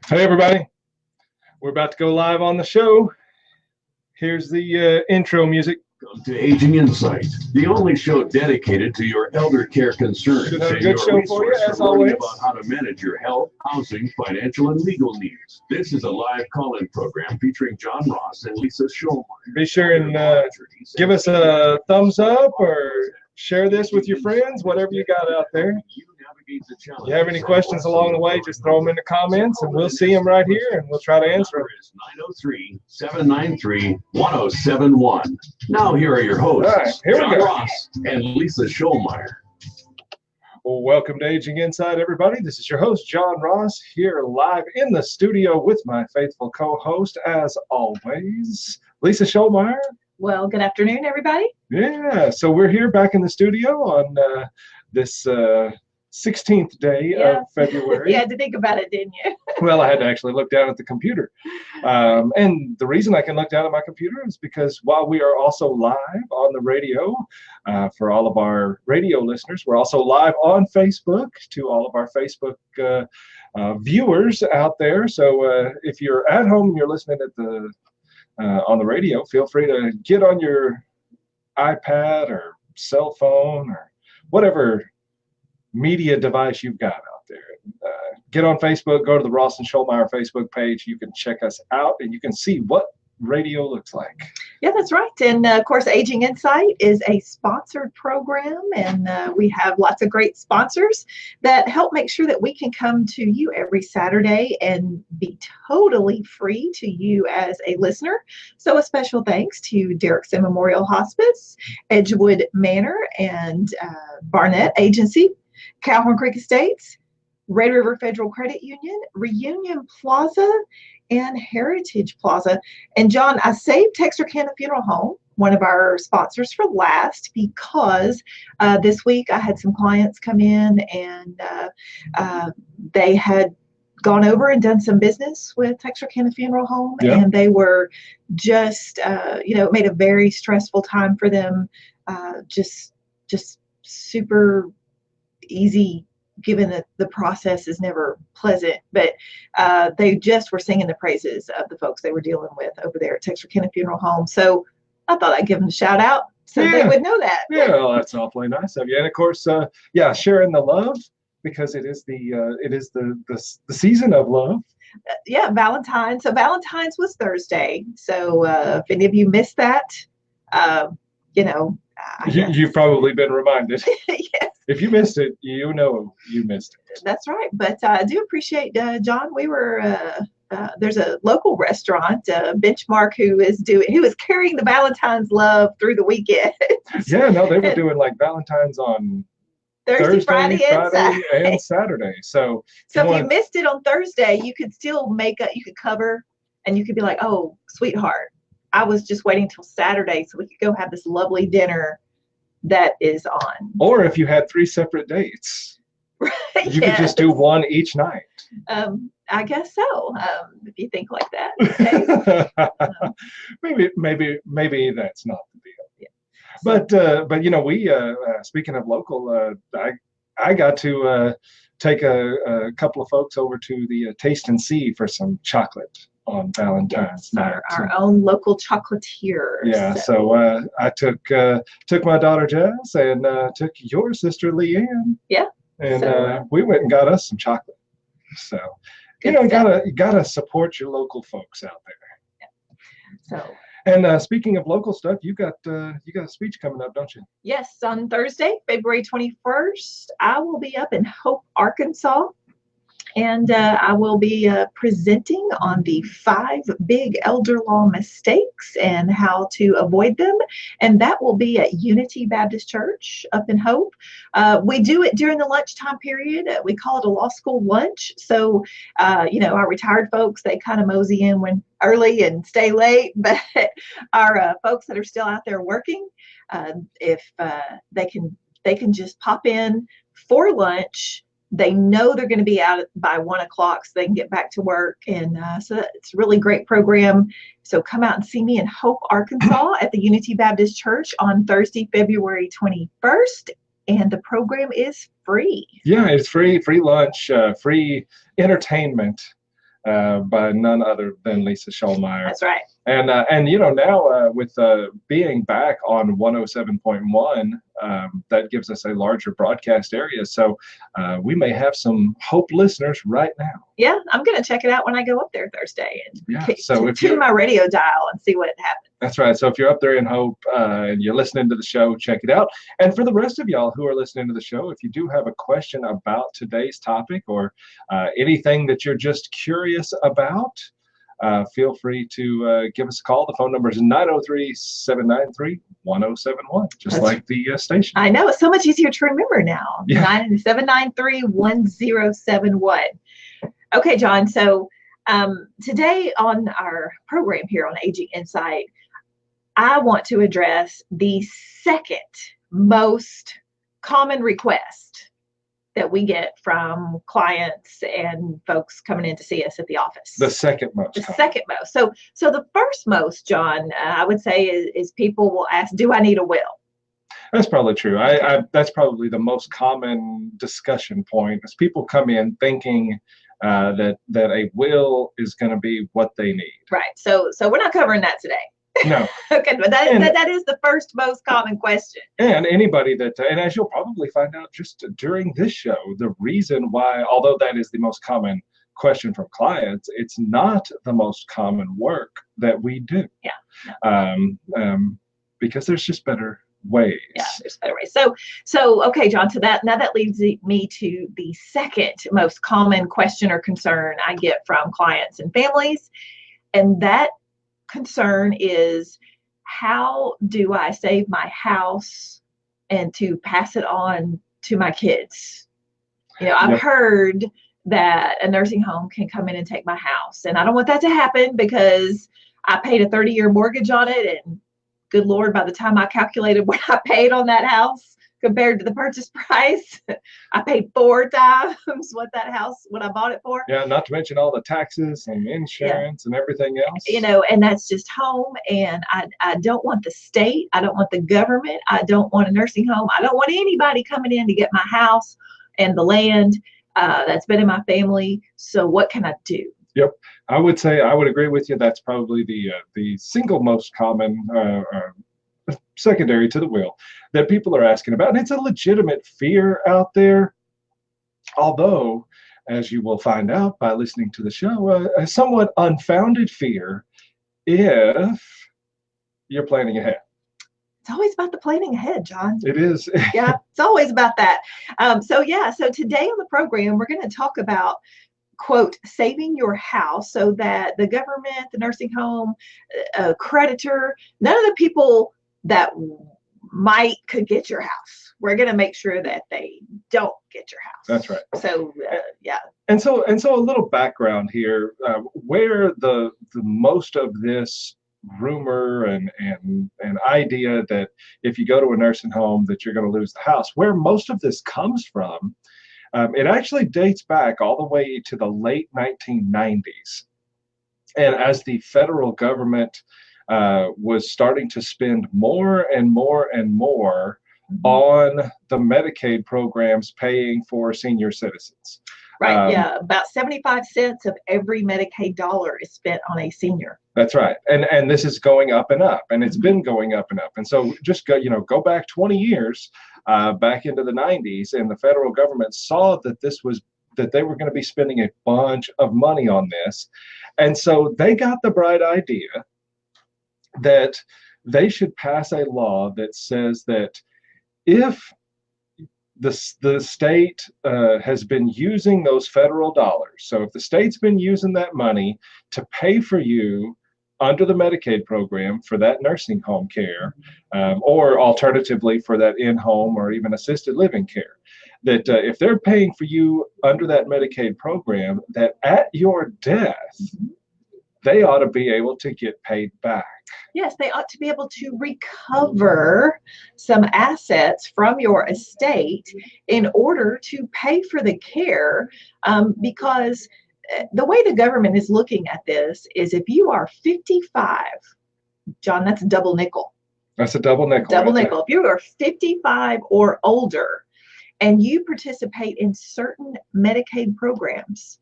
Hey everybody, we're about to go live on the show. Here's the intro music. Welcome to Aging Insight, the only show dedicated to your elder care concerns. Should have a good show for you, as always. About how to manage your health, housing, financial, and legal needs. This is a live call-in program featuring John Ross and Lisa Shoalmire. Be sure and give us a thumbs up or share this with your friends, whatever you got out there. If you have any questions along the way, just throw them in the comments and we'll see them right here and we'll try to answer them. 903-793-1071. Now here are your hosts, All right, here John we go. Ross and Lisa Shoalmire. Well, welcome to Aging Insight, everybody. This is your host, John Ross, here live in the studio with my faithful co-host, as always, Lisa Shoalmire. Well, good afternoon, everybody. Yeah, so we're here back in the studio on this 16th day of February. You had to think about it, didn't you? Well, I had to actually look down at the computer. And the reason I can look down at my computer is because while we are also live on the radio, for all of our radio listeners, we're also live on Facebook to all of our Facebook viewers out there. So if you're at home and you're listening at the on the radio, feel free to get on your iPad or cell phone or whatever media device you've got out there. Get on Facebook, go to the Ross and Shoalmire Facebook page. You can check us out and you can see what radio looks like. Yeah, that's right. And of course, Aging Insight is a sponsored program, and we have lots of great sponsors that help make sure that we can come to you every Saturday and be totally free to you as a listener. So a special thanks to Derrickson Memorial Hospice, Edgewood Manor, and Barnett Agency, Calhoun Creek Estates, Red River Federal Credit Union, Reunion Plaza, and Heritage Plaza. And John, I saved Texarkana Funeral Home, one of our sponsors, for last because this week I had some clients come in and they had gone over and done some business with Texarkana Funeral Home, and they were just, it made a very stressful time for them, just super easy, given that the process is never pleasant, but they just were singing the praises of the folks they were dealing with over there at Texarkana Funeral Home. So I thought I'd give them a shout out so they would know that. Yeah, well, that's awfully nice of you. And of course, sharing the love, because it is the season of love. Yeah, Valentine's. So Valentine's was Thursday. So if any of you missed that, You've probably been reminded. Yes. If you missed it, you know you missed it. That's right. But I do appreciate, John, we were, there's a local restaurant, Benchmark, who is carrying the Valentine's love through the weekend. Yeah, no, they were doing like Valentine's on Thursday, Friday, and Saturday. So if you missed it on Thursday, you could still you could cover, and you could be like, oh, sweetheart, I was just waiting till Saturday so we could go have this lovely dinner that is on. Or if you had 3 separate dates, you could just do one each night. I guess so. If you think like that. Okay. Maybe that's not the deal. Yeah. But we speaking of local, I got to take a couple of folks over to the Taste and See for some chocolate on Valentine's night. Our own local chocolatier. Yeah, so I took my daughter Jess and took your sister Leanne. Yeah. And we went and got us some chocolate. So you gotta support your local folks out there. Yeah. So. And speaking of local stuff, you got a speech coming up, don't you? Yes, on Thursday, February 21st, I will be up in Hope, Arkansas. And I will be presenting on the 5 big elder law mistakes and how to avoid them. And that will be at Unity Baptist Church up in Hope. We do it during the lunchtime period. We call it a law school lunch. So, our retired folks, they kind of mosey in early and stay late. But our folks that are still out there working, if they can just pop in for lunch. They know they're going to be out by 1 o'clock so they can get back to work. And so it's a really great program. So come out and see me in Hope, Arkansas at the Unity Baptist Church on Thursday, February 21st. And the program is free. Yeah, it's free lunch, free entertainment. by none other than Lisa Shoalmire. That's right. And now with being back on 107.1, that gives us a larger broadcast area. So we may have some Hope listeners right now. Yeah, I'm going to check it out when I go up there Thursday and so tune my radio dial and see what happens. That's right. So if you're up there in Hope and you're listening to the show, check it out. And for the rest of y'all who are listening to the show, if you do have a question about today's topic or anything that you're just curious about, feel free to give us a call. The phone number is 903-793-1071, just like the station. I know. It's so much easier to remember now. Yeah. 793-1071. Okay, John. So today on our program here on Aging Insight, I want to address the second most common request that we get from clients and folks coming in to see us at the office. The second most. Second most. So the first most, John, I would say is people will ask, do I need a will? That's probably true. That's probably the most common discussion point is people come in thinking that a will is going to be what they need. Right. So we're not covering that today. No. Okay, but that is the first most common question. And anybody and as you'll probably find out just during this show, the reason why, although that is the most common question from clients, it's not the most common work that we do. Yeah. Because there's just better ways. Yeah, there's better ways. So okay, John, now that leads me to the second most common question or concern I get from clients and families. And that concern is, how do I save my house and to pass it on to my kids? I've heard that a nursing home can come in and take my house, and I don't want that to happen because I paid a 30-year mortgage on it, and good Lord, by the time I calculated what I paid on that house compared to the purchase price, I paid 4 times what I bought it for. Yeah, not to mention all the taxes and insurance and everything else. And that's just home. And I don't want the state. I don't want the government. I don't want a nursing home. I don't want anybody coming in to get my house and the land that's been in my family. So what can I do? Yep. I would agree with you. That's probably the single most common secondary to the will that people are asking about. And it's a legitimate fear out there. Although, as you will find out by listening to the show, a somewhat unfounded fear if you're planning ahead. It's always about the planning ahead, John. It is. Yeah, it's always about that. So today on the program, we're going to talk about, quote, saving your house so that the government, the nursing home, a creditor, none of the people that could get your house. We're going to make sure that they don't get your house. That's right. So, yeah. And so a little background here, where the most of this rumor and idea that if you go to a nursing home that you're going to lose the house, where most of this comes from, it actually dates back all the way to the late 1990s. And as the federal government was starting to spend more and more and more on the Medicaid programs paying for senior citizens. Right, about 75 cents of every Medicaid dollar is spent on a senior. That's right. And this is going up and up, and it's been going up and up. And so just go back 20 years, back into the 90s, and the federal government saw that that they were going to be spending a bunch of money on this. And so they got the bright idea that they should pass a law that says that if the state has been using those federal dollars, so if the state's been using that money to pay for you under the Medicaid program for that nursing home care, or alternatively for that in-home or even assisted living care, that if they're paying for you under that Medicaid program, that at your death, they ought to be able to get paid back. Yes, they ought to be able to recover some assets from your estate in order to pay for the care, because the way the government is looking at this is if you are 55, John, that's a double nickel. That's a double nickel. Double nickel. If you are 55 or older and you participate in certain Medicaid programs,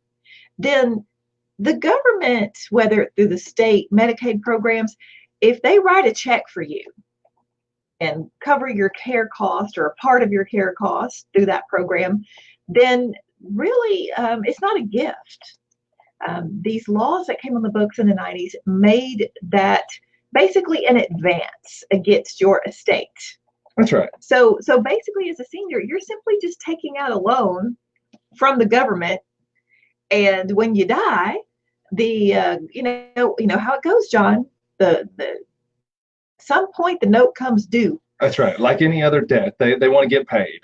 then the government, whether through the state Medicaid programs, if they write a check for you and cover your care cost or a part of your care cost through that program, then really it's not a gift. These laws that came on the books in the 90s made that basically an advance against your estate. That's right. So basically, as a senior, you're simply just taking out a loan from the government, and when you die, the you know how it goes, John. The some point the note comes due. That's right. Like any other debt, they want to get paid,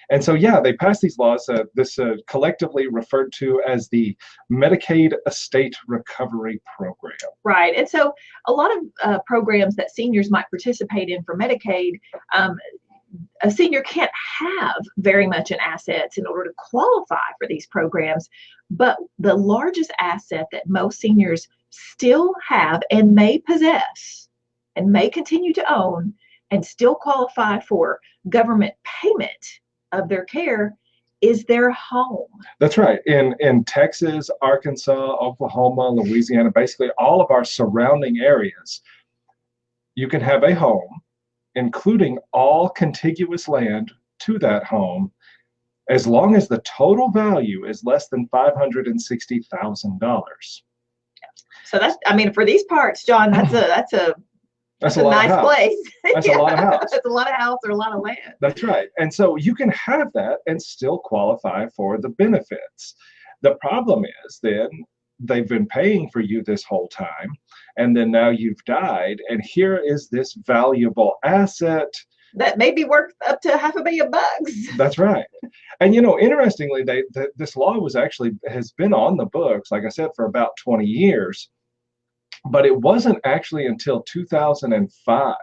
and so yeah, they passed these laws. This collectively referred to as the Medicaid Estate Recovery Program. Right, and so a lot of programs that seniors might participate in for Medicaid. A senior can't have very much in assets in order to qualify for these programs, but the largest asset that most seniors still have and may possess and may continue to own and still qualify for government payment of their care is their home. That's right. In Texas, Arkansas, Oklahoma, Louisiana, basically all of our surrounding areas, you can have a home, including all contiguous land to that home, as long as the total value is less than $560,000. So that's, I mean, for these parts, John, that's a nice place. That's a lot of house. That's a lot of house or a lot of land. That's right. And so you can have that and still qualify for the benefits. The problem is then they've been paying for you this whole time, and then now you've died, and here is this valuable asset that may be worth up to $500 million. That's right. And interestingly, this law has been on the books, like I said, for about 20 years, but it wasn't actually until 2005.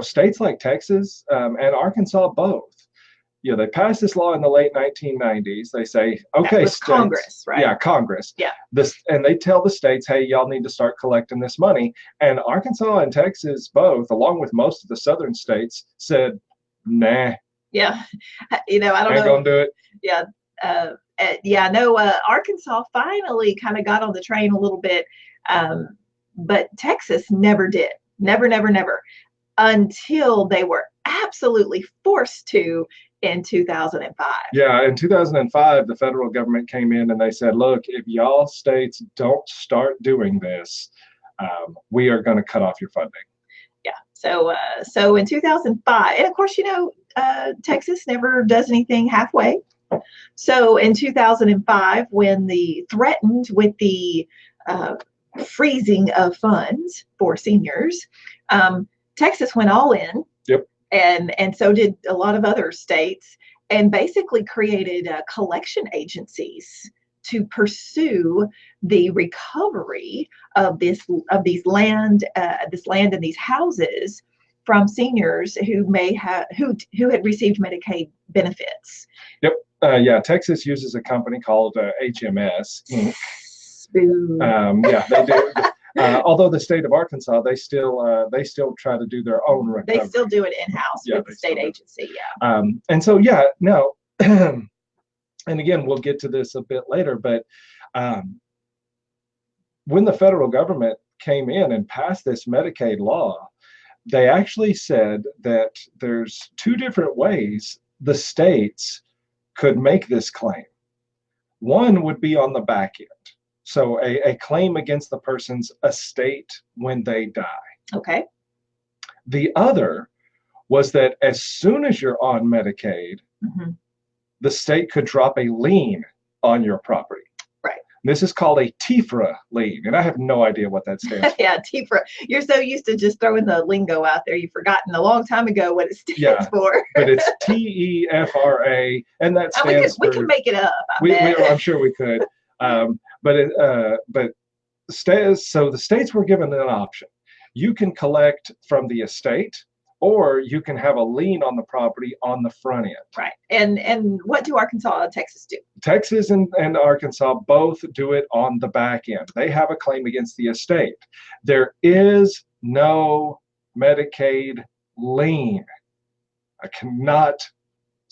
States like Texas and Arkansas both. They passed this law in the late 1990s. They say, okay, states, Congress, right? Yeah, Congress. Yeah. And they tell the states, hey, y'all need to start collecting this money. And Arkansas and Texas both, along with most of the southern states, said, nah. Yeah. I don't know. Ain't gonna do it. Yeah. Arkansas finally kind of got on the train a little bit, but Texas never did. Never, until they were absolutely forced to in 2005. Yeah, in 2005, the federal government came in and they said, look, if y'all states don't start doing this, we are going to cut off your funding. Yeah, so in 2005, and of course, Texas never does anything halfway. So in 2005, when threatened with the freezing of funds for seniors, Texas went all in. Yep. And so did a lot of other states, and basically created collection agencies to pursue the recovery of this land and these houses from seniors who may have who had received Medicaid benefits. Yep. Texas uses a company called HMS Inc. Yeah, they do. Although the state of Arkansas, they still try to do their own recovery. They still do it in-house with the state agency. Yeah. And so now, and again, we'll get to this a bit later, but when the federal government came in and passed this Medicaid law, they actually said that there's two different ways the states could make this claim. One would be on the back end. So a claim against the person's estate when they die. Okay. The other was that as soon as you're on Medicaid, the state could drop a lien on your property. Right. This is called a TIFRA lien, and I have no idea what that stands for. Yeah, TIFRA. You're so used to just throwing the lingo out there, you've forgotten a long time ago what it stands for. But it's TEFRA, and that stands we can make it up. I'm sure we could. But so the states were given an option. You can collect from the estate, or you can have a lien on the property on the front end. Right. And what do Arkansas and Texas do? Texas and Arkansas both do it on the back end. They have a claim against the estate. There is no Medicaid lien. I cannot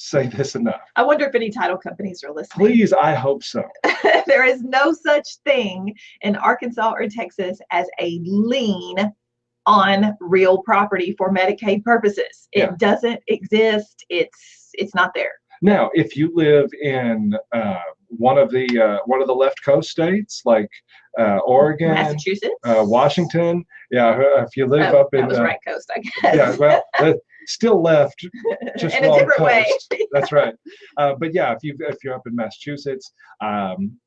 say this enough. I wonder if any title companies are listening. Please, I hope so. There is no such thing in Arkansas or Texas as a lien on real property for Medicaid purposes. It doesn't exist. It's not there. Now, if you live in one of the left coast states like Oregon, Massachusetts, Washington, if you live up in that was right coast, I guess. Yeah, well, still left, just in a wrong different way. coast. That's right. But yeah, if you're up in Massachusetts,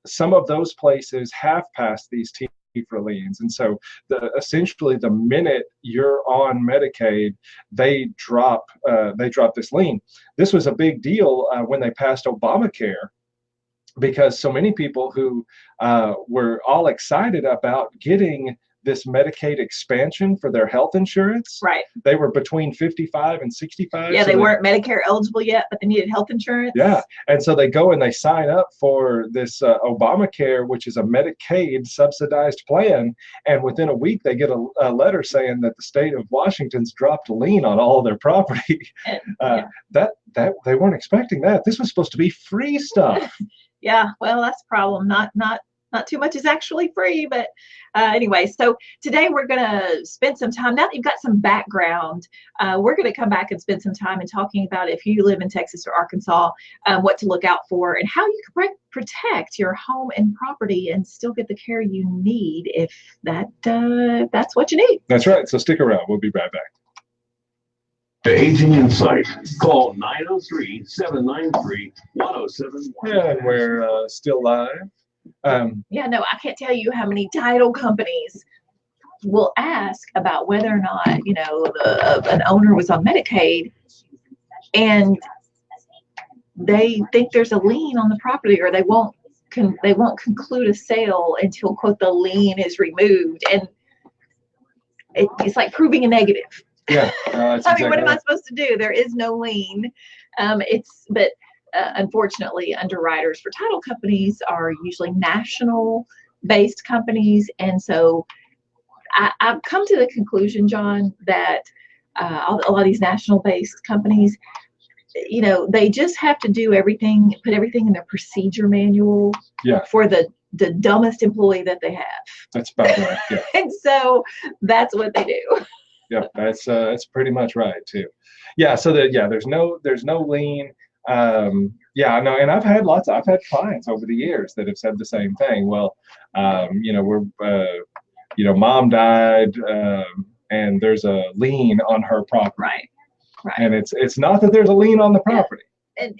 some of those places have passed these for liens, and so essentially the minute you're on Medicaid, they drop this lien. This was a big deal when they passed Obamacare, because so many people who were all excited about getting this Medicaid expansion for their health insurance. Right. They were between 55 and 65. Yeah, they weren't Medicare eligible yet, but they needed health insurance. Yeah. And so they go and they sign up for this Obamacare, which is a Medicaid subsidized plan. And within a week, they get a letter saying that the state of Washington's dropped a lien on all of their property. That they weren't expecting that. This was supposed to be free stuff. Yeah, well, that's a problem. Not too much is actually free, but anyway, so today we're going to spend some time, now that you've got some background, we're going to come back and spend some time in talking about, if you live in Texas or Arkansas, what to look out for and how you can protect your home and property and still get the care you need if that's what you need. That's right. So stick around. We'll be right back. To Aging Insight, call 903-793-1071. And we're still live. I can't tell you how many title companies will ask about whether or not, an owner was on Medicaid and they think there's a lien on the property, or they won't conclude a sale until, quote, the lien is removed. And it's like proving a negative. Yeah. What am I supposed to do? There is no lien. Unfortunately, underwriters for title companies are usually national-based companies, and so I've come to the conclusion, John, that a lot of these national-based companies, they just have to do everything, put everything in their procedure manual for the dumbest employee that they have. That's about right. Yeah. And so that's what they do. Yeah, that's pretty much right too. Yeah, so there's no lien. Yeah, no, and I've had clients over the years that have said the same thing. Well, mom died, and there's a lien on her property. Right. And it's not that there's a lien on the property. And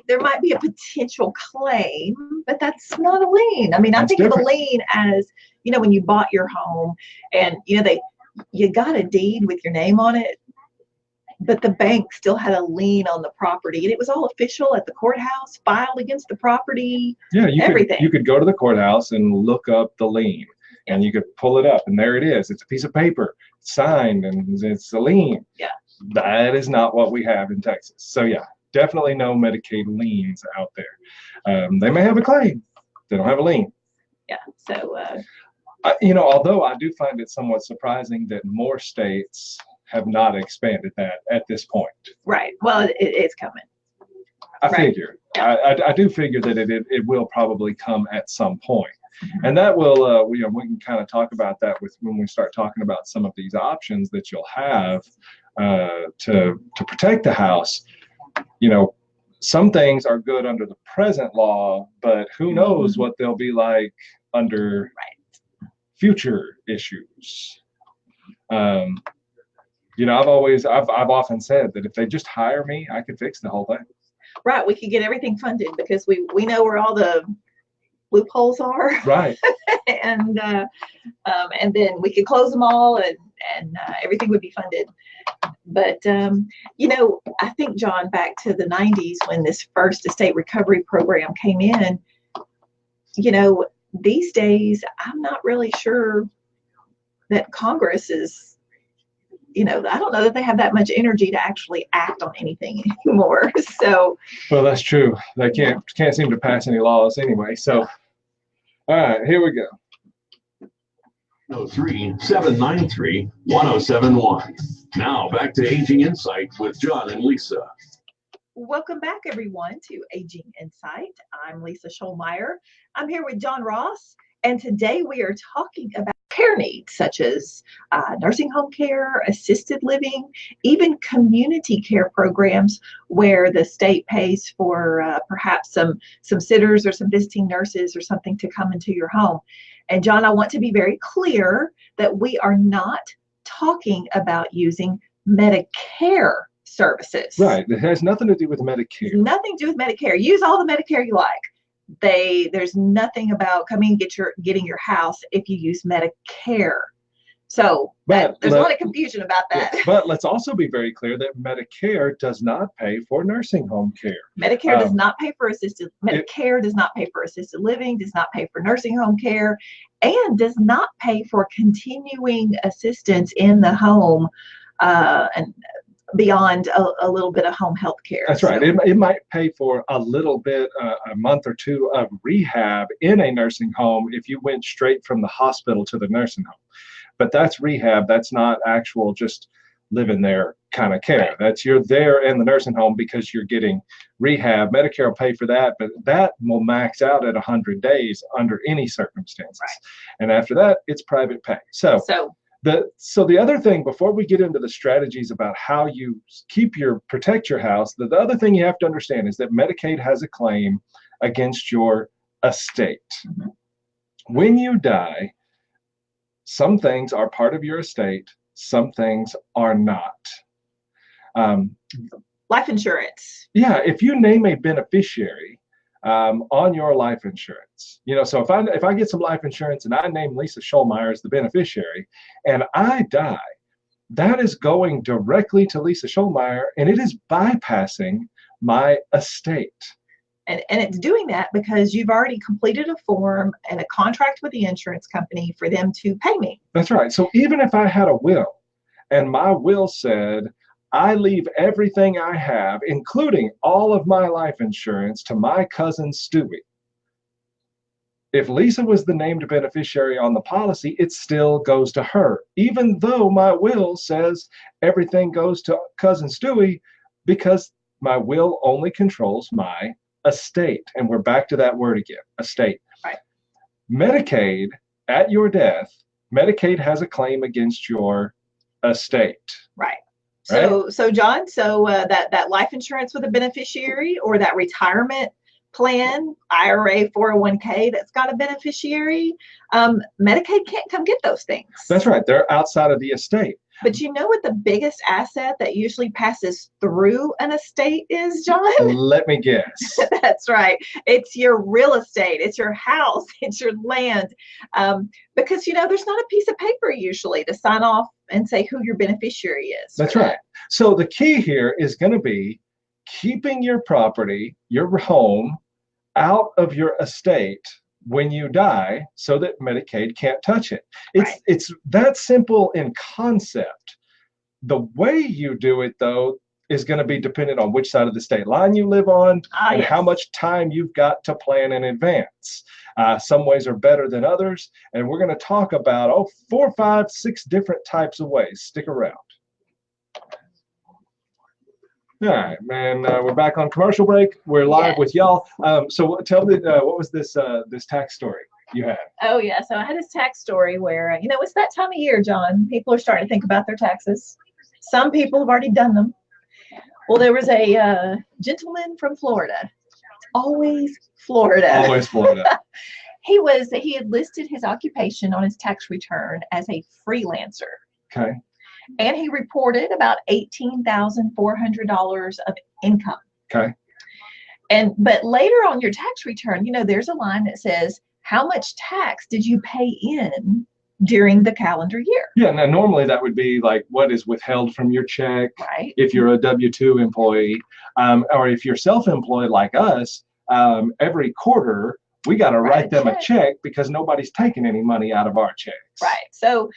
there might be a potential claim, but that's not a lien. I mean, I think of a lien as, when you bought your home and, you got a deed with your name on it, but the bank still had a lien on the property, and it was all official at the courthouse, filed against the property. Yeah, you could go to the courthouse and look up the lien, and you could pull it up, and there it is. It's a piece of paper, signed, and it's a lien. Yeah, that is not what we have in Texas. So yeah, definitely no Medicaid liens out there. They may have a claim, they don't have a lien. Yeah, so. Although I do find it somewhat surprising that more states have not expanded that at this point. Right. Well, it's coming. I figure. Yeah. I do figure that it will probably come at some point. Mm-hmm. And that will, we can kind of talk about that when we start talking about some of these options that you'll have to protect the house. Some things are good under the present law, but who knows what they'll be like under future issues. I've often said that if they just hire me, I could fix the whole thing. Right, we could get everything funded because we know where all the loopholes are. Right. and then we could close them all, and everything would be funded. But I think, John, back to the 90s when this first estate recovery program came in, these days, I'm not really sure that Congress is, I don't know that they have that much energy to actually act on anything anymore. So. Well, that's true. They can't seem to pass any laws anyway. So, all right, here we go. 903-793-1071. Now back to Aging Insight with John and Lisa. Welcome back, everyone, to Aging Insight. I'm Lisa Shoalmire. I'm here with John Ross, and today we are talking about care needs such as nursing home care, assisted living, even community care programs where the state pays for perhaps some sitters or some visiting nurses or something to come into your home. And John, I want to be very clear that we are not talking about using Medicare services. Right. It has nothing to do with Medicare. Nothing to do with Medicare. Use all the Medicare you like. There's nothing about coming and getting your house if you use Medicare. So there's a lot of confusion about that. Yeah, but let's also be very clear that Medicare does not pay for nursing home care. Medicare does not pay for Medicare does not pay for assisted living, does not pay for nursing home care, and does not pay for continuing assistance in the home and beyond a little bit of home health care. That's right. It might pay for a little bit, a month or two of rehab in a nursing home if you went straight from the hospital to the nursing home. But that's rehab. That's not actual just living there kind of care. Right. That's you're there in the nursing home because you're getting rehab. Medicare will pay for that, but that will max out at 100 days under any circumstances. Right. And after that, it's private pay. So the other thing, before we get into the strategies about how you protect your house, the other thing you have to understand is that Medicaid has a claim against your estate. Mm-hmm. When you die, some things are part of your estate, some things are not. Life insurance. Yeah, if you name a beneficiary on your life insurance, so if I get some life insurance and I name Lisa Shoalmire as the beneficiary and I die, that is going directly to Lisa Shoalmire and it is bypassing my estate. And it's doing that because you've already completed a form and a contract with the insurance company for them to pay me. That's right. So even if I had a will and my will said, I leave everything I have, including all of my life insurance, to my cousin Stewie. If Lisa was the named beneficiary on the policy, it still goes to her, even though my will says everything goes to cousin Stewie, because my will only controls my estate. And we're back to that word again, estate. Right. Medicaid, at your death, Medicaid has a claim against your estate. Right. So John, that life insurance with a beneficiary or that retirement plan, IRA, 401k that's got a beneficiary, Medicaid can't come get those things. That's right. They're outside of the estate. But you know what the biggest asset that usually passes through an estate is, John? Let me guess. That's right. It's your real estate. It's your house. It's your land. Because, there's not a piece of paper usually to sign off and say who your beneficiary is. That's right. So the key here is going to be keeping your property, your home, out of your estate when you die so that Medicaid can't touch it. It's that simple in concept. The way you do it, though, is going to be dependent on which side of the state line you live on and how much time you've got to plan in advance. Some ways are better than others, and we're going to talk about 4, 5, 6 different types of ways. Stick around. All right, man. We're back on commercial break. We're live with y'all. So tell me, what was this tax story you had? Oh yeah, so I had this tax story where it's that time of year, John. People are starting to think about their taxes. Some people have already done them. Well, there was a gentleman from Florida. Always Florida. Always Florida. He had listed his occupation on his tax return as a freelancer. Okay. And he reported about $18,400 of income. Okay. But later on your tax return, there's a line that says, how much tax did you pay in during the calendar year? Yeah, now normally that would be like what is withheld from your check. Right. If you're a W-2 employee, or if you're self-employed like us, every quarter we got to write them a check because nobody's taking any money out of our checks. Right. So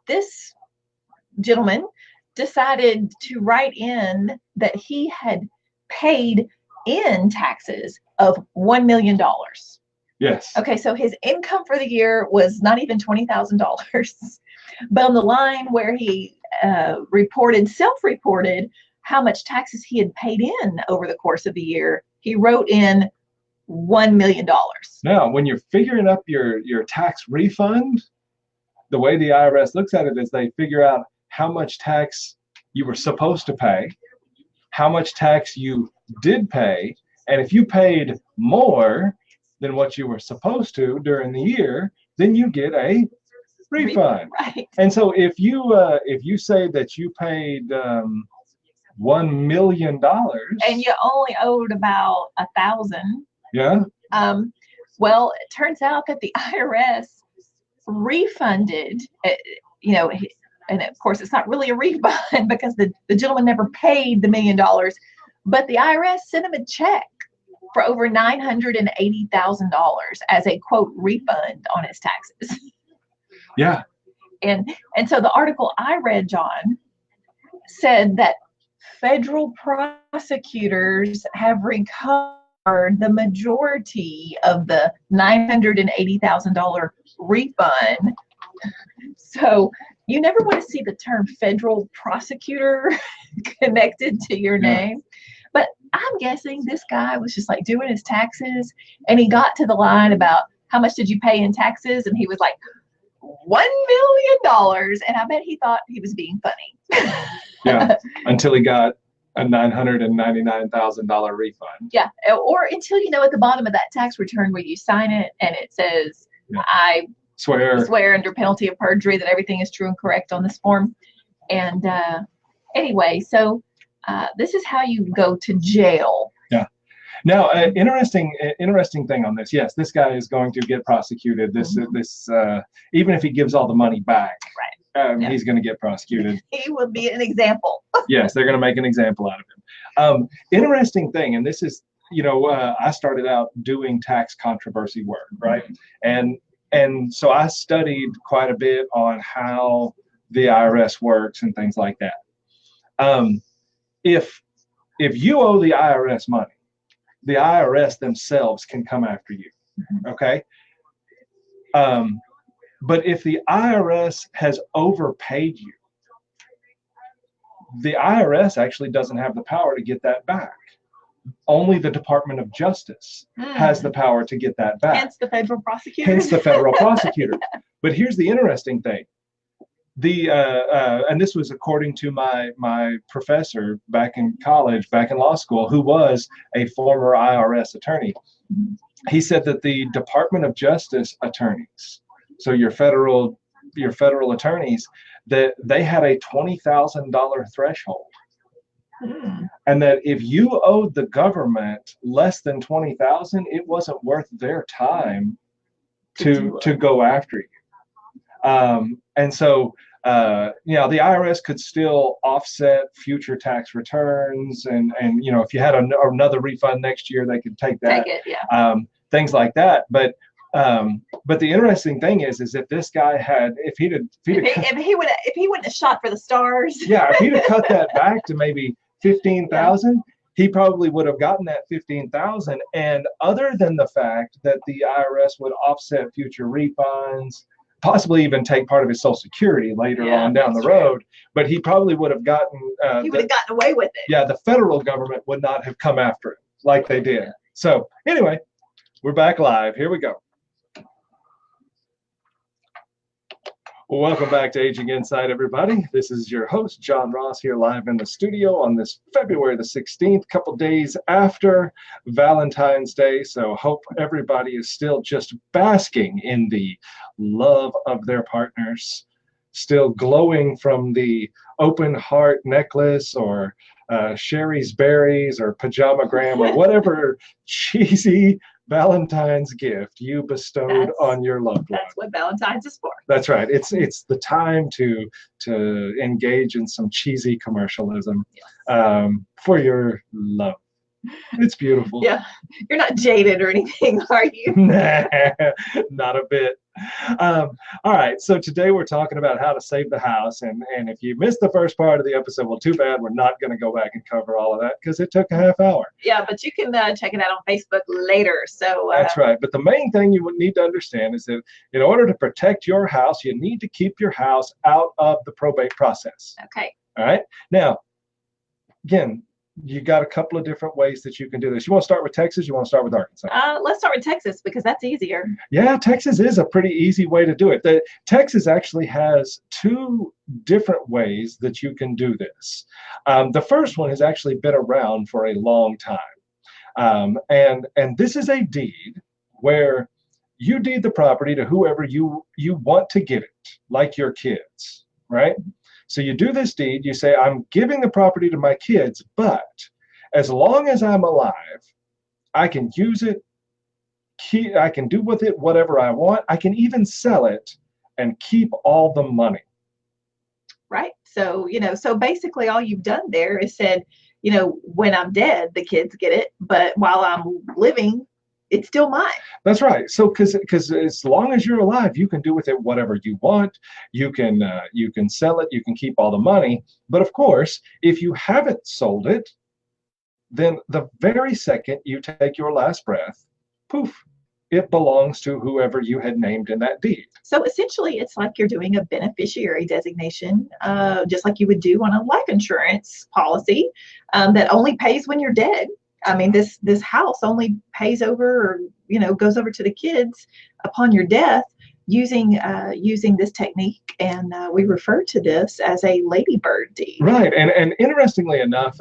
this gentleman decided to write in that he had paid in taxes of $1 million. Yes. Okay, so his income for the year was not even $20,000. But on the line where he self-reported how much taxes he had paid in over the course of the year, he wrote in $1 million. Now, when you're figuring up your tax refund, the way the IRS looks at it is they figure out how much tax you were supposed to pay, how much tax you did pay, and if you paid more than what you were supposed to during the year, then you get a refund. Right. And so if you say that you paid $1 million and you only owed about 1,000, yeah, well, it turns out that the IRS refunded, and of course it's not really a refund because the gentleman never paid the $1 million, but the IRS sent him a check for over $980,000 as a quote refund on his taxes. Yeah. And so the article I read, John, said that federal prosecutors have recovered the majority of the $980,000 refund. So you never want to see the term federal prosecutor connected to your name. But I'm guessing this guy was just like doing his taxes, and he got to the line about how much did you pay in taxes, and he was like, $1 million, and I bet he thought he was being funny. Yeah, until he got a $999,000 refund. Yeah, or until at the bottom of that tax return where you sign it and it says, I swear under penalty of perjury that everything is true and correct on this form. And anyway, so this is how you go to jail. Yeah. Now, interesting thing on this. Yes, this guy is going to get prosecuted. This even if he gives all the money back, right? He's going to get prosecuted. He will be an example. Yes, they're going to make an example out of him. Interesting thing, and this is, I started out doing tax controversy work, right? And so I studied quite a bit on how the IRS works and things like that. If you owe the IRS money, the IRS themselves can come after you, okay? But if the IRS has overpaid you, the IRS actually doesn't have the power to get that back. Only the Department of Justice has the power to get that back. Hence the federal prosecutor. Hence the federal prosecutor. But here's the interesting thing. And this was according to my professor back in college, back in law school, who was a former IRS attorney. He said that the Department of Justice attorneys, so your federal attorneys, that they had a $20,000 threshold. And that if you owed the government less than $20,000, it wasn't worth their time to go after you. And so, the IRS could still offset future tax returns, and if you had another refund next year, they could take that. Take it, things like that. But the interesting thing is if this guy if he wouldn't have shot for the stars. Yeah, if he'd have cut that back to maybe 15,000, he probably would have gotten that 15,000. And other than the fact that the IRS would offset future refunds, possibly even take part of his Social Security later on down the road, but he probably would have gotten. He would have gotten away with it. Yeah, the federal government would not have come after him like they did. So anyway, we're back live. Here we go. Welcome back to Aging Insight, everybody. This is your host, John Ross, here live in the studio on this February the 16th, couple days after Valentine's Day. So hope everybody is still just basking in the love of their partners, still glowing from the open heart necklace or Sherry's berries or pajamagram or whatever cheesy Valentine's gift you bestowed on your loved one. That's what Valentine's is for. That's right. It's the time to engage in some cheesy commercialism for your love. It's beautiful. Yeah, you're not jaded or anything, are you? Nah, not a bit. All right, so today we're talking about how to save the house, and if you missed the first part of the episode, well, too bad. We're not going to go back and cover all of that because it took a half hour. Yeah, but you can check it out on Facebook later. So that's right. But the main thing you would need to understand is that in order to protect your house, you need to keep your house out of the probate process. Okay. All right. Now, again, you got a couple of different ways that you can do this. You want to start with Texas? You want to start with Arkansas? Let's start with Texas because that's easier. Yeah, Texas is a pretty easy way to do it. Texas actually has two different ways that you can do this. The first one has actually been around for a long time. And this is a deed where you deed the property to whoever you want to give it, like your kids, right? So you do this deed, you say, I'm giving the property to my kids, but as long as I'm alive, I can use it, I can do with it whatever I want. I can even sell it and keep all the money. Right. So, so basically all you've done there is said, when I'm dead, the kids get it, but while I'm living, it's still mine. That's right. So because as long as you're alive, you can do with it whatever you want. You can sell it. You can keep all the money. But of course, if you haven't sold it, then the very second you take your last breath, poof, it belongs to whoever you had named in that deed. So essentially, it's like you're doing a beneficiary designation, just like you would do on a life insurance policy that only pays when you're dead. I mean, this house only pays over, or goes over to the kids upon your death using this technique, and we refer to this as a ladybird deed. Right, and interestingly enough,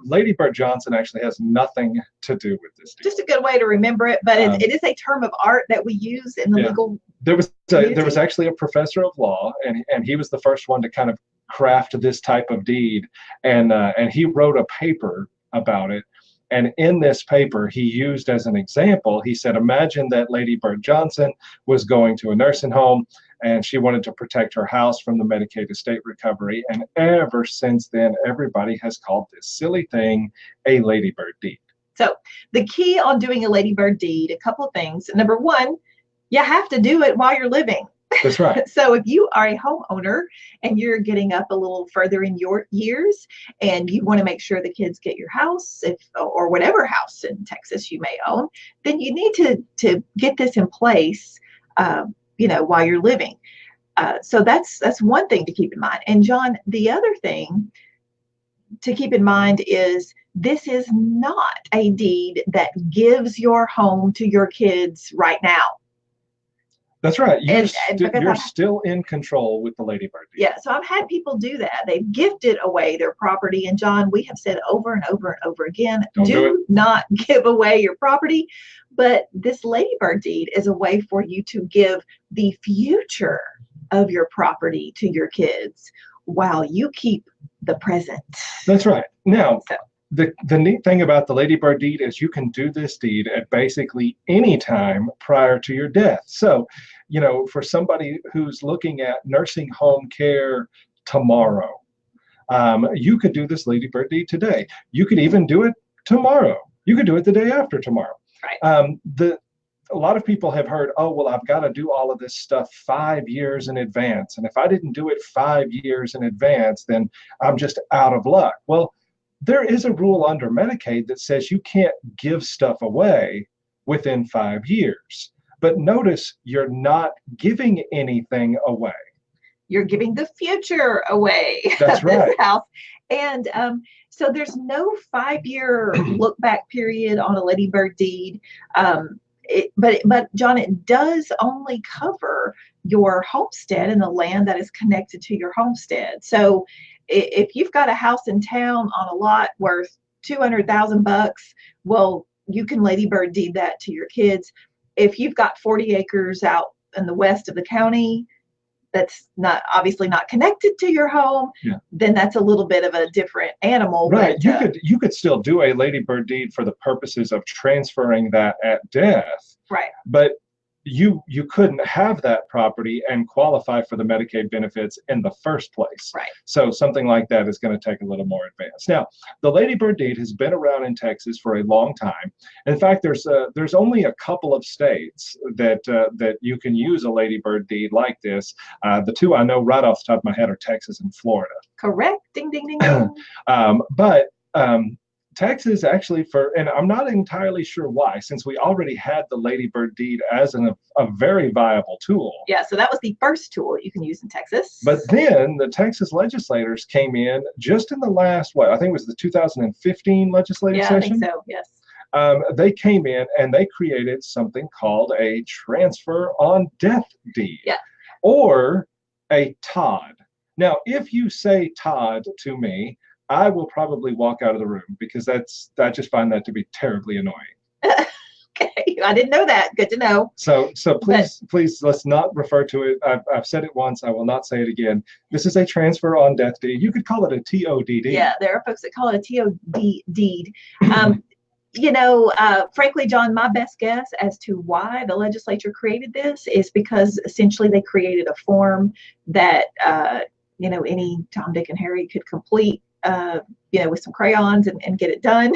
Lady Bird Johnson actually has nothing to do with this deed. Just a good way to remember it, but it is a term of art that we use in the legal. There was actually a professor of law, and he was the first one to kind of craft this type of deed, and he wrote a paper about it. And in this paper, he used as an example, he said, imagine that Lady Bird Johnson was going to a nursing home and she wanted to protect her house from the Medicaid estate recovery. And ever since then, everybody has called this silly thing a Lady Bird deed. So the key on doing a Lady Bird deed, a couple of things. Number one, you have to do it while you're living. That's right. So if you are a homeowner and you're getting up a little further in your years and you want to make sure the kids get your house, or whatever house in Texas you may own, then you need to get this in place, while you're living. So that's one thing to keep in mind. And John, the other thing to keep in mind is this is not a deed that gives your home to your kids right now. That's right. You're still in control with the Lady Bird deed. Yeah. So I've had people do that. They've gifted away their property. And John, we have said over and over and over again, do not give away your property. But this Lady Bird deed is a way for you to give the future of your property to your kids while you keep the present. That's right. Now, the neat thing about the Lady Bird deed is you can do this deed at basically any time prior to your death. So, for somebody who's looking at nursing home care tomorrow, you could do this Lady Bird deed today. You could even do it tomorrow. You could do it the day after tomorrow. Right. A lot of people have heard, oh, well, I've got to do all of this stuff 5 years in advance. And if I didn't do it 5 years in advance, then I'm just out of luck. Well, there is a rule under Medicaid that says you can't give stuff away within 5 years. But notice you're not giving anything away. You're giving the future away. That's right. This house. And so there's no 5-year look back period on a Lady Bird deed. But John, it does only cover your homestead and the land that is connected to your homestead. So if you've got a house in town on a lot worth $200,000, well, you can Lady Bird deed that to your kids. If you've got 40 acres out in the west of the county, that's obviously not connected to your home, then that's a little bit of a different animal. Right. But, you could still do a Lady Bird deed for the purposes of transferring that at death. Right. But you couldn't have that property and qualify for the Medicaid benefits in the first place. Right. So something like that is going to take a little more advance. Now, the Lady Bird deed has been around in Texas for a long time. In fact, there's only a couple of states that you can use a Lady Bird deed like this. The two I know right off the top of my head are Texas and Florida. Correct. Ding, ding, ding, ding. But Texas actually and I'm not entirely sure why, since we already had the Lady Bird deed as a very viable tool. Yeah, so that was the first tool you can use in Texas. But then the Texas legislators came in just in the last, I think it was the 2015 legislative session. Yeah, I think so, yes. They came in and they created something called a transfer on death deed, or a TOD. Now, if you say TOD to me, I will probably walk out of the room because I just find that to be terribly annoying. Okay, I didn't know that. Good to know. So please, let's not refer to it. I've said it once. I will not say it again. This is a transfer on death deed. You could call it a TODD. Yeah, there are folks that call it a TOD deed. Frankly, John, my best guess as to why the legislature created this is because essentially they created a form that any Tom, Dick, and Harry could complete. With some crayons and get it done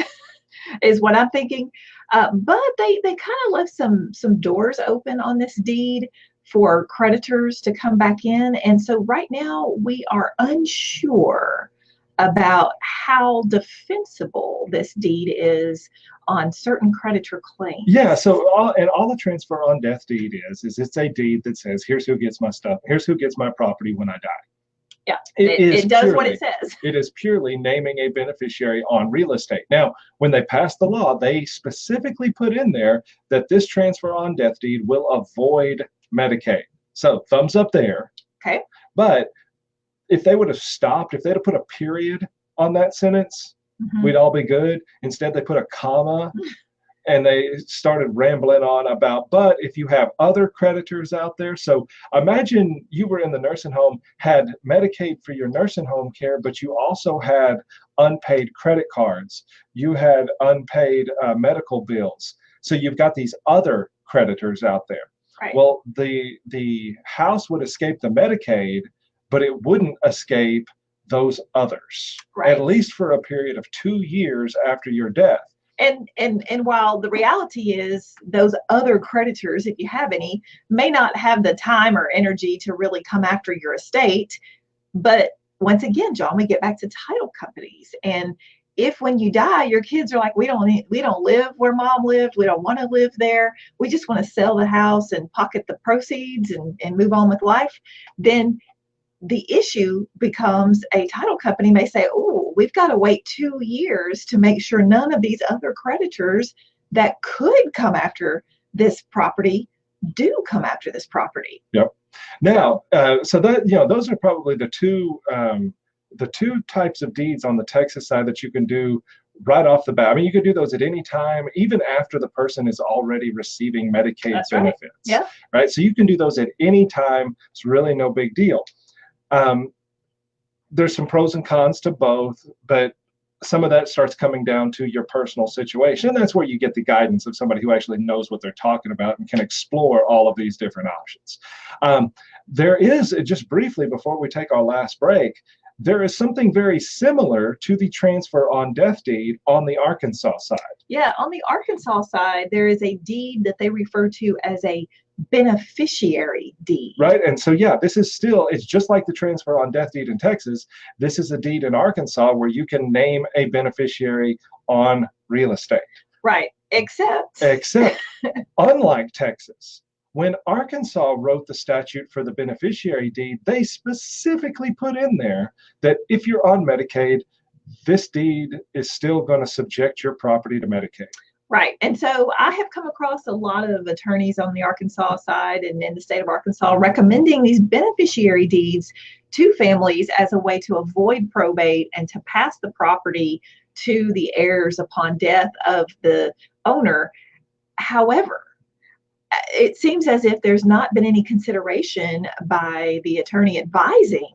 is what I'm thinking. But they kind of left some doors open on this deed for creditors to come back in. And so right now we are unsure about how defensible this deed is on certain creditor claims. Yeah, so all the transfer on death deed is it's a deed that says, here's who gets my stuff, here's who gets my property when I die. Yeah, it does what it says. It is purely naming a beneficiary on real estate. Now, when they passed the law, they specifically put in there that this transfer on death deed will avoid Medicaid. So thumbs up there. Okay. But if they would have stopped, if they'd have put a period on that sentence, we'd all be good. Instead, they put a comma. And they started rambling on about, but if you have other creditors out there, so imagine you were in the nursing home, had Medicaid for your nursing home care, but you also had unpaid credit cards. You had unpaid medical bills. So you've got these other creditors out there. Right. Well, the house would escape the Medicaid, but it wouldn't escape those others, at least for a period of 2 years after your death. And while the reality is those other creditors, if you have any, may not have the time or energy to really come after your estate. But once again, John, we get back to title companies. And if when you die, your kids are like, we don't live where mom lived, we don't want to live there, we just want to sell the house and pocket the proceeds and move on with life, then the issue becomes a title company may say, oh, we've got to wait 2 years to make sure none of these other creditors that could come after this property do come after this property. Yep. Now, so that, those are probably the two types of deeds on the Texas side that you can do right off the bat. I mean, you could do those at any time, even after the person is already receiving Medicaid benefits. Right. Yeah. Right. So you can do those at any time. It's really no big deal. There's some pros and cons to both, but some of that starts coming down to your personal situation. And that's where you get the guidance of somebody who actually knows what they're talking about and can explore all of these different options. There is, just briefly before we take our last break, there is something very similar to the transfer on death deed on the Arkansas side. Yeah, on the Arkansas side, there is a deed that they refer to as a beneficiary deed. Right. And so, this is still, it's just like the transfer on death deed in Texas. This is a deed in Arkansas where you can name a beneficiary on real estate. Right. Except unlike Texas, when Arkansas wrote the statute for the beneficiary deed, they specifically put in there that if you're on Medicaid, this deed is still going to subject your property to Medicaid. Right. And so I have come across a lot of attorneys on the Arkansas side and in the state of Arkansas recommending these beneficiary deeds to families as a way to avoid probate and to pass the property to the heirs upon death of the owner. However, it seems as if there's not been any consideration by the attorney advising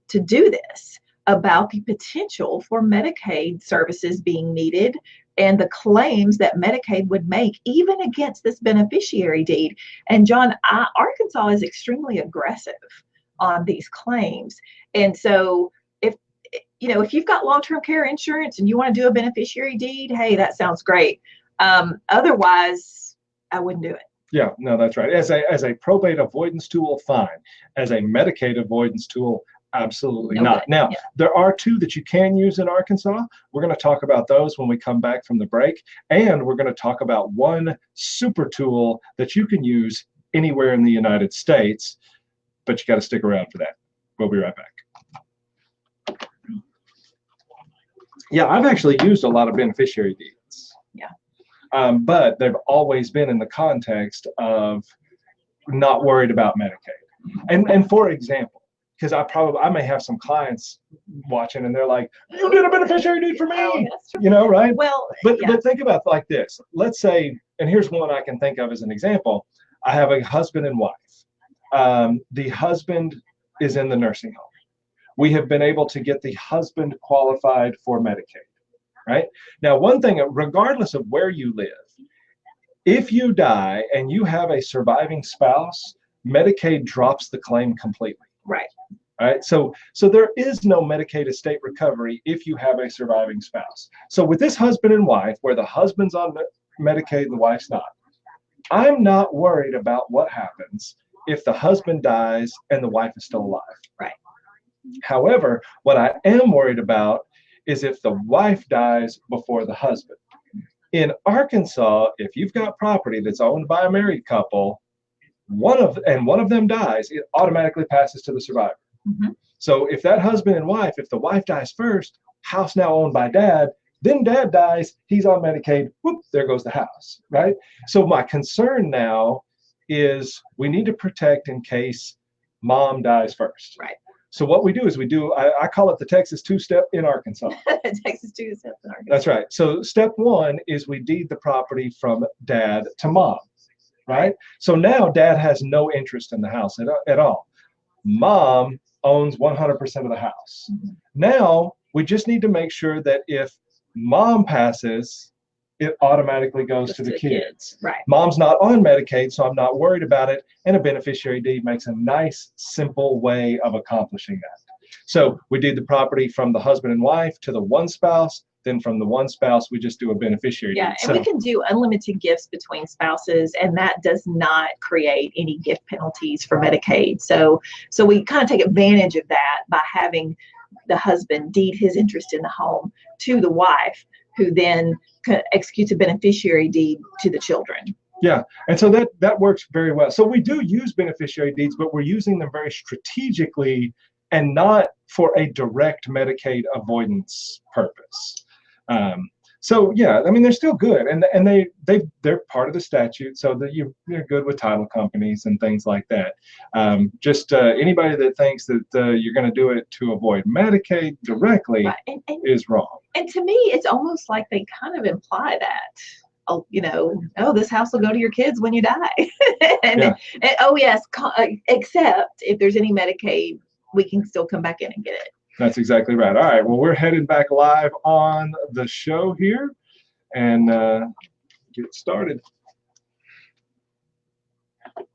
to do this about the potential for Medicaid services being needed and the claims that Medicaid would make even against this beneficiary deed. And John, Arkansas is extremely aggressive on these claims. And so if you've got long-term care insurance and you want to do a beneficiary deed, hey, that sounds great. Otherwise, I wouldn't do it. Yeah, no, that's right. As a probate avoidance tool, fine. As a Medicaid avoidance tool, Absolutely No not. good. Now, Yeah. there are two that you can use in Arkansas. We're going to talk about those when we come back from the break. And we're going to talk about one super tool that you can use anywhere in the United States, but you got to stick around for that. We'll be right back. Yeah, I've actually used a lot of beneficiary deeds. Yeah. But they've always been in the context of not worried about Medicaid. And for example, because I may have some clients watching and they're like, you did a beneficiary deed for me, right? Well, But yeah. but think about it like this. Let's say, and here's one I can think of as an example. I have a husband and wife. The husband is in the nursing home. We have been able to get the husband qualified for Medicaid, right? Now, one thing, regardless of where you live, if you die and you have a surviving spouse, Medicaid drops the claim completely. Right. All right. So there is no Medicaid estate recovery if you have a surviving spouse. So with this husband and wife, where the husband's on Medicaid and the wife's not, I'm not worried about what happens if the husband dies and the wife is still alive. Right. However, what I am worried about is if the wife dies before the husband. In Arkansas, if you've got property that's owned by a married couple, one of them dies, it automatically passes to the survivor. Mm-hmm. So if that husband and wife, if the wife dies first, house now owned by dad, then dad dies, he's on Medicaid, whoop, there goes the house, right? So my concern now is we need to protect in case mom dies first. Right. So what we do is I call it the Texas two-step in Arkansas. Texas two-step in Arkansas. That's right. So step one is we deed the property from dad to mom, right? So now dad has no interest in the house at all. Mom owns 100% of the house. Mm-hmm. Now we just need to make sure that if mom passes, it automatically goes to the kids. Right. Mom's not on Medicaid, so I'm not worried about it. And a beneficiary deed makes a nice, simple way of accomplishing that. So we deed the property from the husband and wife to the one spouse. Then from the one spouse, we just do a beneficiary Yeah, deed. and we can do unlimited gifts between spouses, and that does not create any gift penalties for Medicaid. So we kind of take advantage of that by having the husband deed his interest in the home to the wife, who then executes a beneficiary deed to the children. Yeah, and so that works very well. So we do use beneficiary deeds, but we're using them very strategically and not for a direct Medicaid avoidance purpose. So yeah, I mean, they're still good, and they're part of the statute, so that you're good with title companies and things like that. Anybody that thinks that you're going to do it to avoid Medicaid directly is wrong. And to me, it's almost like they kind of imply that, this house will go to your kids when you die. and oh yes, except if there's any Medicaid, we can still come back in and get it. That's exactly right. All right. Well, we're headed back live on the show here and get started.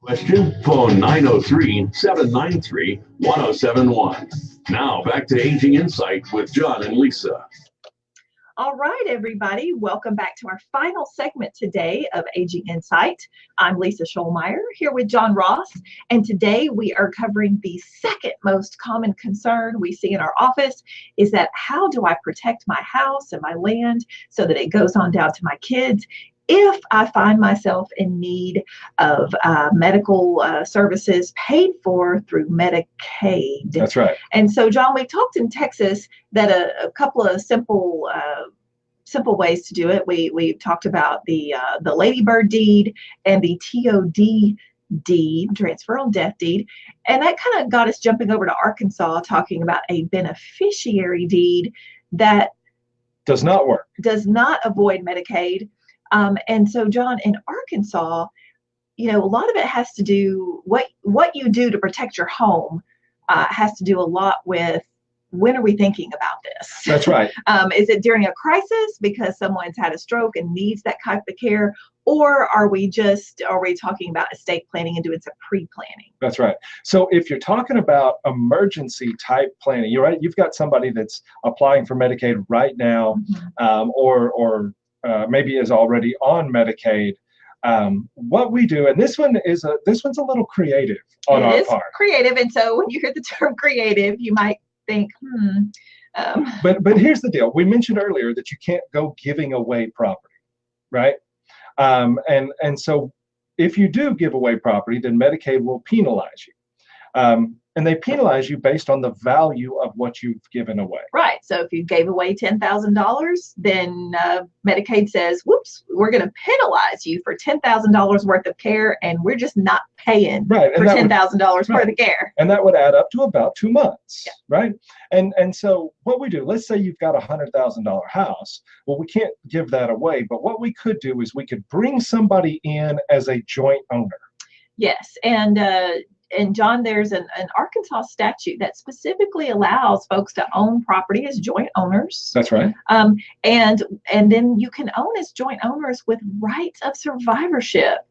Question? Phone 903-793-1071. Now back to Aging Insight with John and Lisa. All right, everybody. Welcome back to our final segment today of Aging Insight. I'm Lisa Shoalmire here with John Ross, and today we are covering the second most common concern we see in our office is that how do I protect my house and my land so that it goes on down to my kids if I find myself in need of medical services paid for through Medicaid. That's right. And so, John, we talked in Texas that a couple of simple ways to do it. We talked about the Lady Beaird deed and the TOD deed, transfer on death deed, and that kind of got us jumping over to Arkansas, talking about a beneficiary deed that does not work, does not avoid Medicaid. And so, John, in Arkansas, a lot of it has to do what you do to protect your home has to do a lot with when are we thinking about this? That's right. Is it during a crisis because someone's had a stroke and needs that type of care? Or are we talking about estate planning and doing some pre-planning? That's right. So if you're talking about emergency type planning, you're right. You've got somebody that's applying for Medicaid right now, or maybe is already on Medicaid. What we do, and this one's a little creative on our part. Creative, and so when you hear the term creative, you might think, But here's the deal. We mentioned earlier that you can't go giving away property, right? And so if you do give away property, then Medicaid will penalize you. And they penalize you based on the value of what you've given away. Right. So if you gave away $10,000, then Medicaid says, whoops, we're going to penalize you for $10,000 worth of care, and we're just not paying for $10,000 worth of care. And that would add up to about 2 months, right? And so what we do, let's say you've got a $100,000 house. Well, we can't give that away, but what we could do is we could bring somebody in as a joint owner. Yes, and John, there's an Arkansas statute that specifically allows folks to own property as joint owners. That's right. And then you can own as joint owners with rights of survivorship.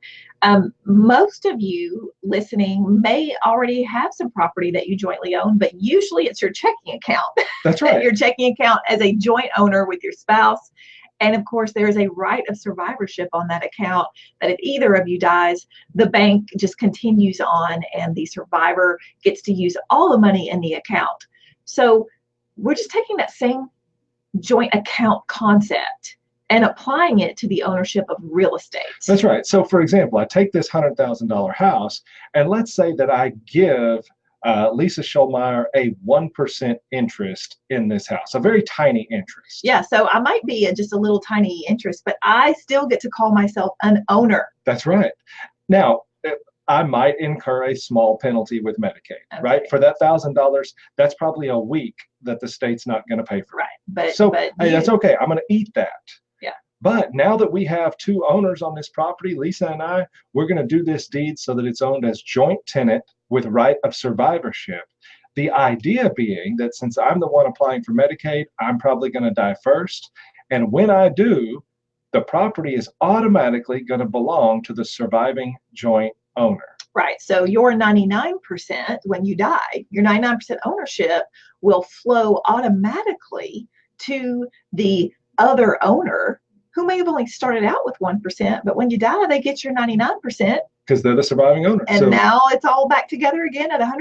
Most of you listening may already have some property that you jointly own, but usually it's your checking account. That's right. Your checking account as a joint owner with your spouse. And of course, there is a right of survivorship on that account that if either of you dies, the bank just continues on and the survivor gets to use all the money in the account. So we're just taking that same joint account concept and applying it to the ownership of real estate. That's right. So for example, I take this $100,000 house, and let's say that I give Lisa Shoalmire a 1% interest in this house, a very tiny interest. Yeah, so I might be just a little tiny interest, but I still get to call myself an owner. That's right. Now, I might incur a small penalty with Medicaid, right? For that $1,000, that's probably a week that the state's not going to pay for. Right. But hey, that's okay. I'm going to eat that. Yeah. But now that we have 2 owners on this property, Lisa and I, we're going to do this deed so that it's owned as joint tenant with right of survivorship. The idea being that since I'm the one applying for Medicaid, I'm probably going to die first. And when I do, the property is automatically going to belong to the surviving joint owner. Right. So your 99%, when you die, your 99% ownership will flow automatically to the other owner who may have only started out with 1%, but when you die, they get your 99%. Because they're the surviving owner. And now it's all back together again at 100%.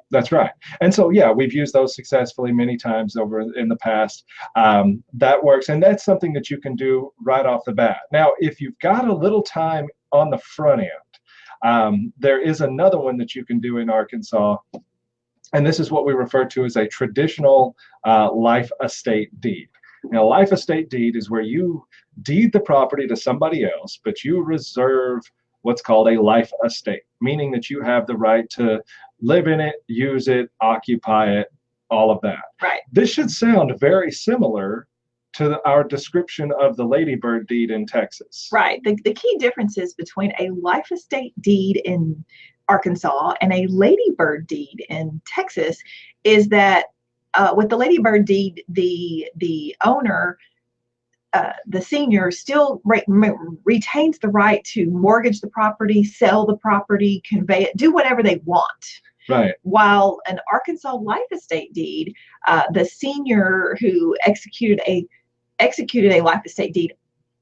That's right. And so, yeah, we've used those successfully many times over in the past. That works. And that's something that you can do right off the bat. Now, if you've got a little time on the front end, there is another one that you can do in Arkansas. And this is what we refer to as a traditional life estate deed. Now, a life estate deed is where you deed the property to somebody else, but you reserve what's called a life estate, meaning that you have the right to live in it, use it, occupy it, all of that. Right. This should sound very similar to our description of the Beaird deed in Texas. Right. The key differences between a life estate deed in Arkansas and a Beaird deed in Texas is that with the Beaird deed, the owner, the senior still retains the right to mortgage the property, sell the property, convey it, do whatever they want. Right. While an Arkansas life estate deed, the senior who executed a life estate deed,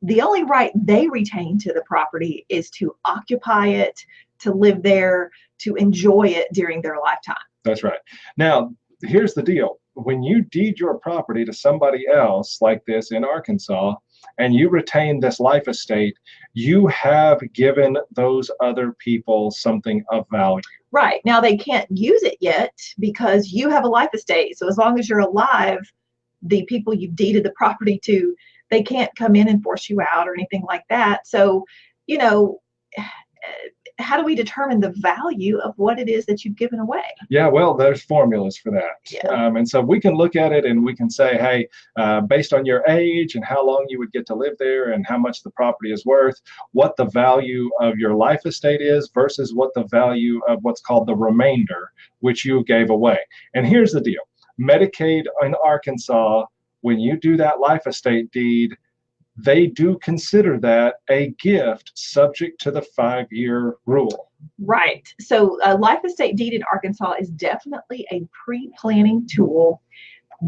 the only right they retain to the property is to occupy it, to live there, to enjoy it during their lifetime. That's right. Now, here's the deal. When you deed your property to somebody else like this in Arkansas, and you retain this life estate, you have given those other people something of value. Right. Now they can't use it yet because you have a life estate. So as long as you're alive, the people you've deeded the property to, they can't come in and force you out or anything like that. So, you know, how do we determine the value of what it is that you've given away? Yeah, well, there's formulas for that. Yeah. And so we can look at it and we can say, hey, based on your age and how long you would get to live there and how much the property is worth, what the value of your life estate is versus what the value of what's called the remainder, which you gave away. And here's the deal. Medicaid in Arkansas, when you do that life estate deed, they do consider that a gift subject to the 5-year rule. Right. So a life estate deed in Arkansas is definitely a pre-planning tool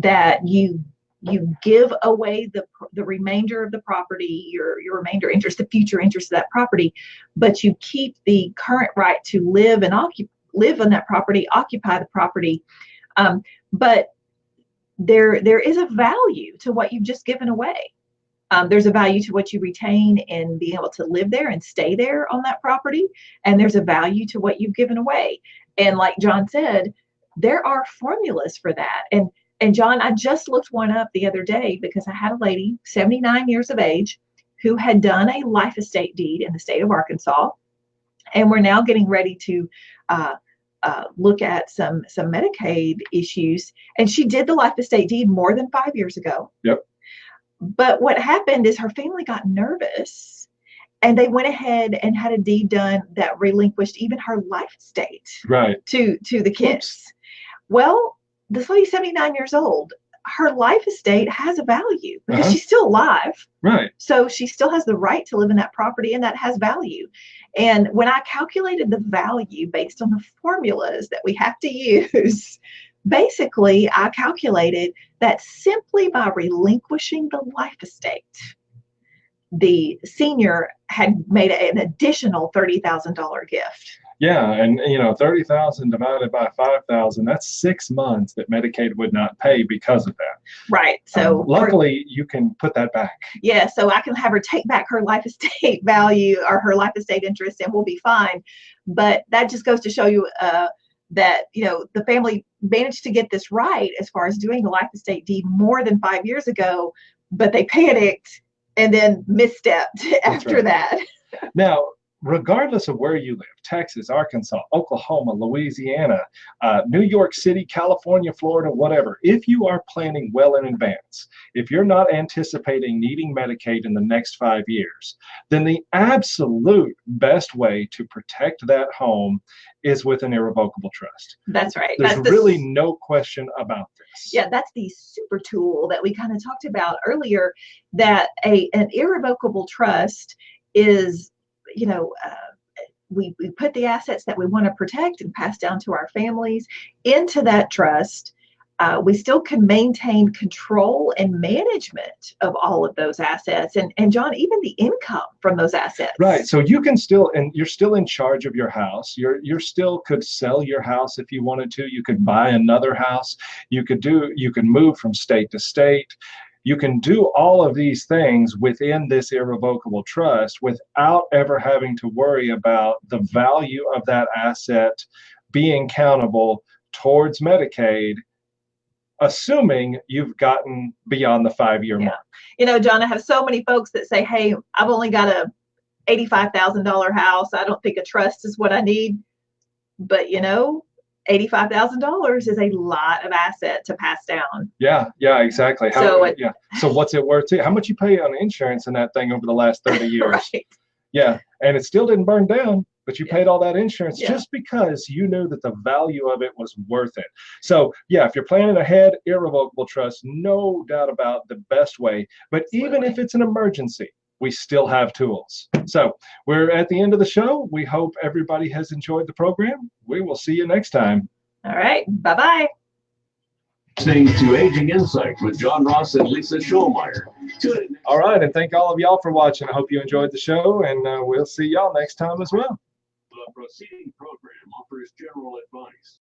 that you you give away the remainder of the property, your remainder interest, the future interest of that property, but you keep the current right to live on that property, occupy the property. But there is a value to what you've just given away. There's a value to what you retain in being able to live there and stay there on that property. And there's a value to what you've given away. And like John said, there are formulas for that. And John, I just looked one up the other day because I had a lady, 79 years of age, who had done a life estate deed in the state of Arkansas. And we're now getting ready to look at some Medicaid issues. And she did the life estate deed more than 5 years ago. Yep. But what happened is her family got nervous and they went ahead and had a deed done that relinquished even her life estate to the kids. Oops. Well, this lady's 79 years old. Her life estate has a value because she's still alive. Right. So she still has the right to live in that property, and that has value. And when I calculated the value based on the formulas that we have to use, basically, I calculated that simply by relinquishing the life estate, the senior had made an additional $30,000 gift. Yeah, and 30,000 divided by 5,000, that's 6 months that Medicaid would not pay because of that. Right. So luckily, you can put that back. Yeah, so I can have her take back her life estate value or her life estate interest, and we'll be fine. But that just goes to show you that the family managed to get this right as far as doing the life estate deed more than 5 years ago, but they panicked and then misstepped after that. Now, regardless of where you live, Texas, Arkansas, Oklahoma, Louisiana, New York City, California, Florida, whatever, if you are planning well in advance, if you're not anticipating needing Medicaid in the next 5 years, then the absolute best way to protect that home is with an irrevocable trust. That's right. There's really no question about this. Yeah, that's the super tool that we kind of talked about earlier, that an irrevocable trust is, we put the assets that we want to protect and pass down to our families into that trust. We still can maintain control and management of all of those assets. And John, even the income from those assets. Right. So you can still, and you're still in charge of your house. You're still could sell your house if you wanted to. You could buy another house. You can move from state to state. You can do all of these things within this irrevocable trust without ever having to worry about the value of that asset being countable towards Medicaid, assuming you've gotten beyond the 5-year mark. John, I have so many folks that say, hey, I've only got a $85,000 house. I don't think a trust is what I need. But, $85,000 is a lot of asset to pass down. Yeah, exactly. So what's it worth to you? How much you pay on insurance in that thing over the last 30 years? Right. Yeah, and it still didn't burn down, but you paid all that insurance just because you knew that the value of it was worth it. So yeah, if you're planning ahead, irrevocable trust, no doubt about the best way. But even if it's an emergency, we still have tools. So we're at the end of the show. We hope everybody has enjoyed the program. We will see you next time. All right. Bye-bye. Listening to Aging Insight with John Ross and Lisa Shoalmire. All right. And thank all of y'all for watching. I hope you enjoyed the show, and we'll see y'all next time as well. The proceeding program offers general advice.